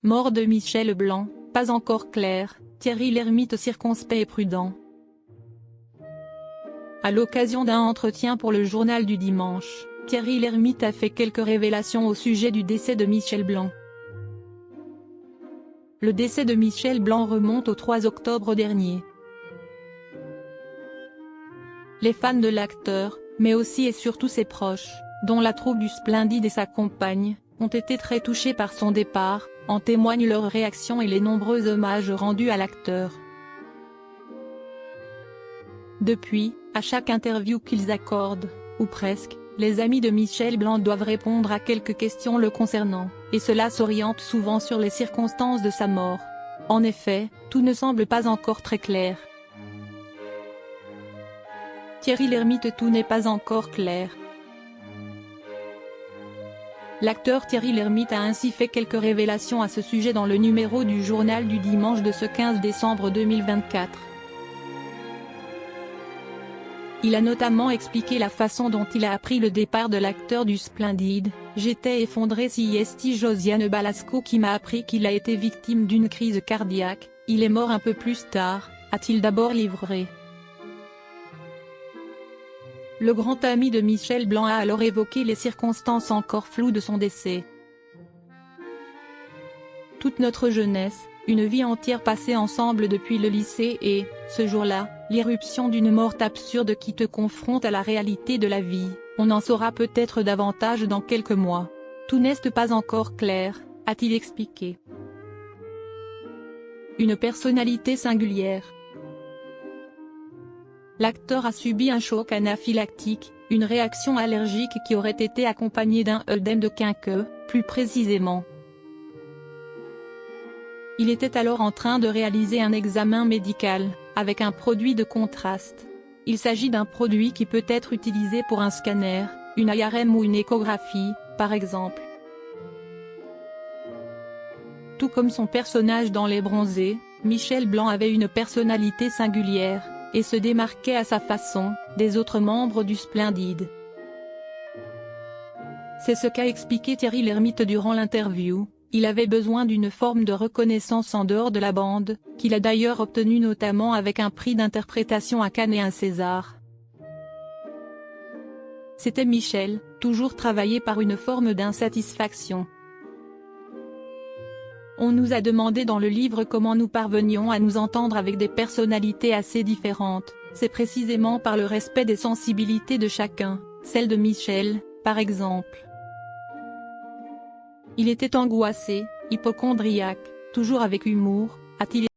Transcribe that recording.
Mort de Michel Blanc, pas encore clair, Thierry Lhermitte circonspect et prudent. À l'occasion d'un entretien pour le journal du dimanche, Thierry Lhermitte a fait quelques révélations au sujet du décès de Michel Blanc. Le décès de Michel Blanc remonte au 3 octobre dernier. Les fans de l'acteur, mais aussi et surtout ses proches, dont la troupe du Splendide et sa compagne, ont été très touchés par son départ, en témoignent leurs réactions et les nombreux hommages rendus à l'acteur. Depuis, à chaque interview qu'ils accordent, ou presque, les amis de Michel Blanc doivent répondre à quelques questions le concernant, et cela s'oriente souvent sur les circonstances de sa mort. En effet, tout ne semble pas encore très clair. Thierry Lhermitte. Tout n'est pas encore clair. L'acteur Thierry Lhermitte a ainsi fait quelques révélations à ce sujet dans le numéro du journal du dimanche de ce 15 décembre 2024. Il a notamment expliqué la façon dont il a appris le départ de l'acteur du Splendide. « J'étais effondré, si Josiane Balasco qui m'a appris qu'il a été victime d'une crise cardiaque, il est mort un peu plus tard », a-t-il d'abord livré. Le grand ami de Michel Blanc a alors évoqué les circonstances encore floues de son décès. Toute notre jeunesse, une vie entière passée ensemble depuis le lycée et, ce jour-là, l'irruption d'une mort absurde qui te confronte à la réalité de la vie, on en saura peut-être davantage dans quelques mois. Tout n'est pas encore clair, a-t-il expliqué. Une personnalité singulière. L'acteur a subi un choc anaphylactique, une réaction allergique qui aurait été accompagnée d'un œdème de quinqueux, plus précisément. Il était alors en train de réaliser un examen médical, avec un produit de contraste. Il s'agit d'un produit qui peut être utilisé pour un scanner, une IRM ou une échographie, par exemple. Tout comme son personnage dans Les Bronzés, Michel Blanc avait une personnalité singulière, et se démarquait à sa façon, des autres membres du Splendide. C'est ce qu'a expliqué Thierry Lhermitte durant l'interview. Il avait besoin d'une forme de reconnaissance en dehors de la bande, qu'il a d'ailleurs obtenue notamment avec un prix d'interprétation à Cannes et un César. C'était Michel, toujours travaillé par une forme d'insatisfaction. On nous a demandé dans le livre comment nous parvenions à nous entendre avec des personnalités assez différentes. C'est précisément par le respect des sensibilités de chacun, celle de Michel, par exemple. Il était angoissé, hypocondriaque, toujours avec humour, a-t-il